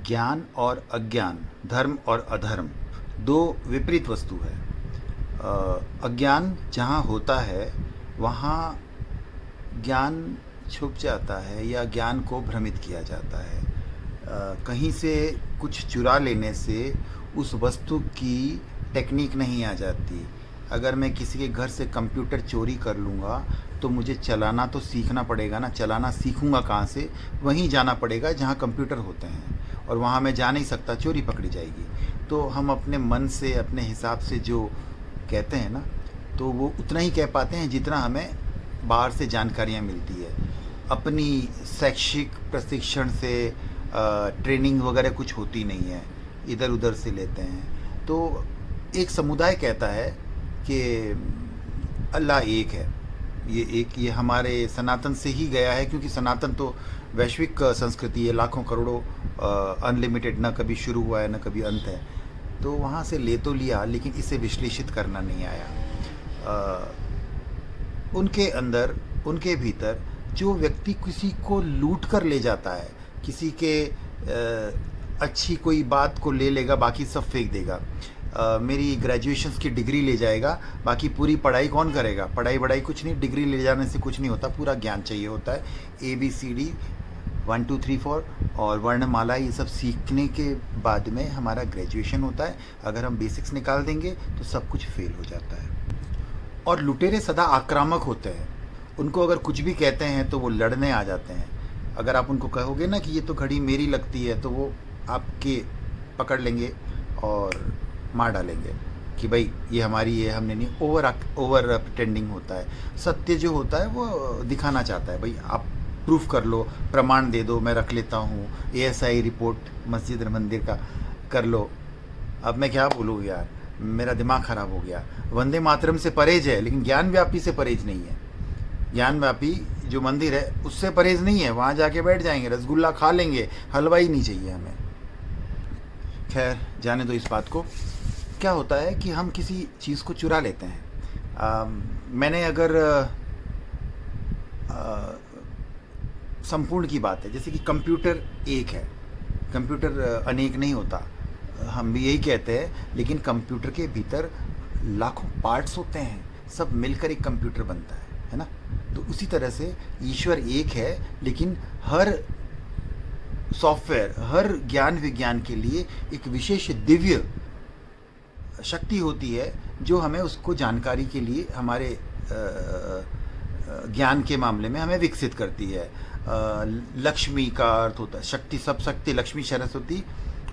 ज्ञान और अज्ञान, धर्म और अधर्म दो विपरीत वस्तु है। अज्ञान जहाँ होता है वहाँ ज्ञान छुप जाता है या ज्ञान को भ्रमित किया जाता है। कहीं से कुछ चुरा लेने से उस वस्तु की टेक्निक नहीं आ जाती। अगर मैं किसी के घर से कंप्यूटर चोरी कर लूँगा तो मुझे चलाना तो सीखना पड़ेगा ना। चलाना सीखूँगा कहाँ से? वहीं जाना पड़ेगा जहाँ कंप्यूटर होते हैं, और वहाँ मैं जा नहीं सकता, चोरी पकड़ी जाएगी। तो हम अपने मन से, अपने हिसाब से जो कहते हैं ना, तो वो उतना ही कह पाते हैं जितना हमें बाहर से जानकारियाँ मिलती है। अपनी शैक्षिक प्रशिक्षण से ट्रेनिंग वगैरह कुछ होती नहीं है, इधर उधर से लेते हैं। तो एक समुदाय कहता है कि अल्लाह एक है। ये हमारे सनातन से ही गया है, क्योंकि सनातन तो वैश्विक संस्कृति है, लाखों करोड़ों अनलिमिटेड, ना कभी शुरू हुआ है ना कभी अंत है। तो वहाँ से ले तो लिया, लेकिन इसे विश्लेषित करना नहीं आया। उनके अंदर, उनके भीतर जो व्यक्ति किसी को लूट कर ले जाता है, किसी के अच्छी कोई बात को ले लेगा, बाकी सब फेंक देगा। मेरी ग्रेजुएशन की डिग्री ले जाएगा, बाकी पूरी पढ़ाई कौन करेगा? पढ़ाई वढ़ाई कुछ नहीं, डिग्री ले जाने से कुछ नहीं होता, पूरा ज्ञान चाहिए होता है। ABCD 1 2 3 4 और वर्णमाला, ये सब सीखने के बाद में हमारा ग्रेजुएशन होता है। अगर हम बेसिक्स निकाल देंगे तो सब कुछ फेल हो जाता है। और लुटेरे सदा आक्रामक होते हैं, उनको अगर कुछ भी कहते हैं तो वो लड़ने आ जाते हैं। अगर आप उनको कहोगे ना कि ये तो घड़ी मेरी लगती है, तो वो आपके पकड़ लेंगे और मार डालेंगे कि भाई ये हमारी है, हमने नहीं। ओवर प्रिटेंडिंग होता है। सत्य जो होता है वो दिखाना चाहता है, भाई आप प्रूफ कर लो, प्रमाण दे दो, मैं रख लेता हूँ। ASI रिपोर्ट मस्जिद मंदिर का कर लो। अब मैं क्या बोलूँ यार, मेरा दिमाग ख़राब हो गया। वंदे मातरम से परहेज है, लेकिन ज्ञान व्यापी से परहेज नहीं है। ज्ञान व्यापी जो मंदिर है उससे परहेज नहीं है। वहाँ जाके बैठ जाएंगे, रसगुल्ला खा लेंगे, हलवा ही नहीं चाहिए हमें। खैर, जाने दो इस बात को। क्या होता है कि हम किसी चीज़ को चुरा लेते हैं। मैंने अगर संपूर्ण की बात है, जैसे कि कंप्यूटर एक है, कंप्यूटर अनेक नहीं होता, हम भी यही कहते हैं। लेकिन कंप्यूटर के भीतर लाखों पार्ट्स होते हैं, सब मिलकर एक कंप्यूटर बनता है ना। तो उसी तरह से ईश्वर एक है, लेकिन हर सॉफ्टवेयर, हर ज्ञान विज्ञान के लिए एक विशेष दिव्य शक्ति होती है, जो हमें उसको जानकारी के लिए, हमारे ज्ञान के मामले में हमें विकसित करती है। लक्ष्मी का अर्थ होता है शक्ति, सब शक्ति, लक्ष्मी, सरस्वती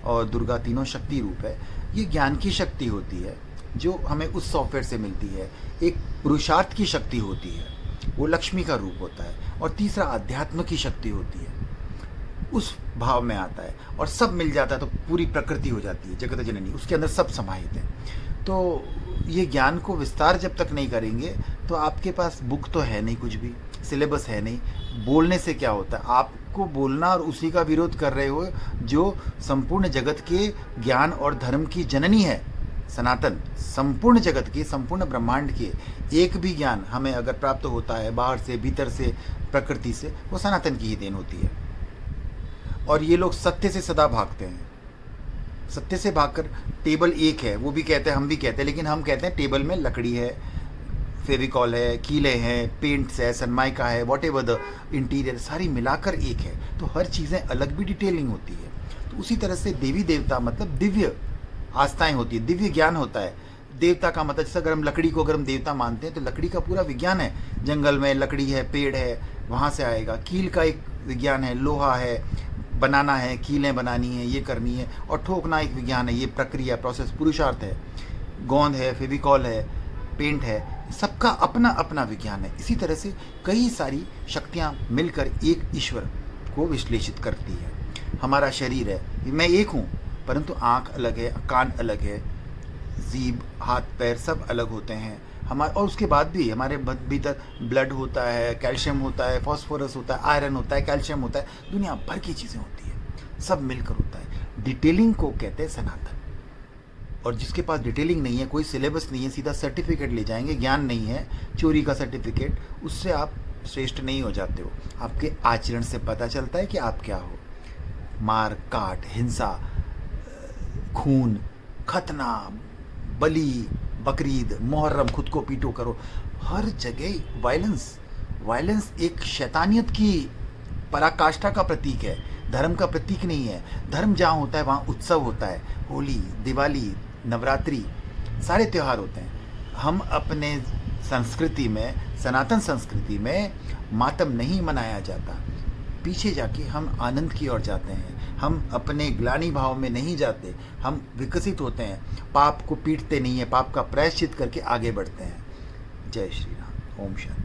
और दुर्गा तीनों शक्ति रूप है। ये ज्ञान की शक्ति होती है जो हमें उस सॉफ्टवेयर से मिलती है। एक पुरुषार्थ की शक्ति होती है, वो लक्ष्मी का रूप होता है। और तीसरा अध्यात्म की शक्ति होती है, उस भाव में आता है। और सब मिल जाता है तो पूरी प्रकृति हो जाती है, जगत जननी, उसके अंदर सब समाहित है। तो ये ज्ञान को विस्तार जब तक नहीं करेंगे तो आपके पास बुक तो है नहीं, कुछ भी सिलेबस है नहीं। बोलने से क्या होता है? आपको बोलना और उसी का विरोध कर रहे हो जो संपूर्ण जगत के ज्ञान और धर्म की जननी है, सनातन। संपूर्ण जगत के, संपूर्ण ब्रह्मांड के एक भी ज्ञान हमें अगर प्राप्त होता है बाहर से, भीतर से, प्रकृति से, वो सनातन की ही देन होती है। और ये लोग सत्य से सदा भागते हैं। सत्य से भागकर, टेबल एक है, वो भी कहते हैं, हम भी कहते हैं, लेकिन हम कहते हैं टेबल में लकड़ी है, फेविकॉल है, कीले हैं, पेंट्स है, सनमाइका है, वॉट एवर द इंटीरियर, सारी मिलाकर एक है। तो हर चीज़ें अलग भी डिटेलिंग होती है। तो उसी तरह से देवी देवता मतलब दिव्य आस्थाएं होती है, दिव्य ज्ञान होता है। देवता का मतलब, जैसे अगर हम लकड़ी को अगर हम देवता मानते हैं तो लकड़ी का पूरा विज्ञान है। जंगल में लकड़ी है, पेड़ है, वहाँ से आएगा। कील का एक विज्ञान है, लोहा है, बनाना है, कीलें बनानी है, ये करनी है। और ठोकना एक विज्ञान है, ये प्रक्रिया, प्रोसेस, पुरुषार्थ है। गोंद है, फेविकॉल है, पेंट है, सबका अपना अपना विज्ञान है। इसी तरह से कई सारी शक्तियाँ मिलकर एक ईश्वर को विश्लेषित करती है। हमारा शरीर है, मैं एक हूँ, परंतु आँख अलग है, कान अलग है, जीभ, हाथ पैर सब अलग होते हैं हमारे। और उसके बाद भी हमारे भीतर ब्लड होता है, कैल्शियम होता है, फॉस्फोरस होता है, आयरन होता है, कैल्शियम होता है, दुनिया भर की चीज़ें होती है, सब मिलकर होता है। डिटेलिंग को कहते हैं सनातन। और जिसके पास डिटेलिंग नहीं है, कोई सिलेबस नहीं है, सीधा सर्टिफिकेट ले जाएंगे, ज्ञान नहीं है, चोरी का सर्टिफिकेट, उससे आप श्रेष्ठ नहीं हो जाते हो। आपके आचरण से पता चलता है कि आप क्या हो। मार काट, हिंसा, खून, खतना, बली, बकरीद, मुहर्रम, खुद को पीटो करो, हर जगह वायलेंस। वायलेंस एक शैतानियत की पराकाष्ठा का प्रतीक है, धर्म का प्रतीक नहीं है। धर्म जहाँ होता है वहाँ उत्सव होता है, होली, दिवाली, नवरात्रि, सारे त्यौहार होते हैं। हम अपने संस्कृति में, सनातन संस्कृति में मातम नहीं मनाया जाता, पीछे जाके हम आनंद की ओर जाते हैं। हम अपने ग्लानि भाव में नहीं जाते, हम विकसित होते हैं, पाप को पीटते नहीं है, पाप का प्रायश्चित करके आगे बढ़ते हैं। जय श्री राम। ओम शांति।